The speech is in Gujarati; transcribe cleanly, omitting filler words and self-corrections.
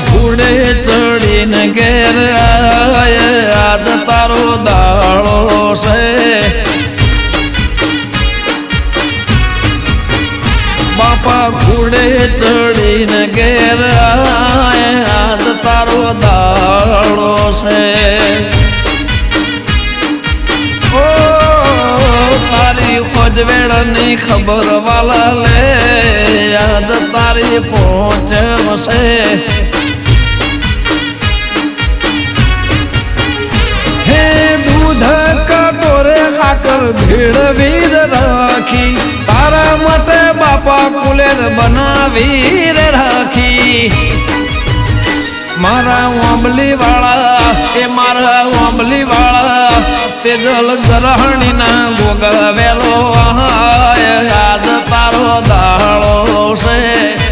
ઘોડે ચડીને ઘેર આજ તારો દાળો છે બાપા ઘોડે ચડીને ઘેર આજ તારો દાળો છે ઓ તારી ખોજવેળની ખબર વાલા લે યાદ તારી પહોંચશે હે દૂધ કટોરે ખાકર ભેળવી રાખી તારા માટે બાપા કુલેર બનાવી રાખી મારા ઓંબલી વાળા એ મારા ઓંબલી વાળા તેજલ ગ્રહણી ના ગોગવેલો આજ તારો દાળો છે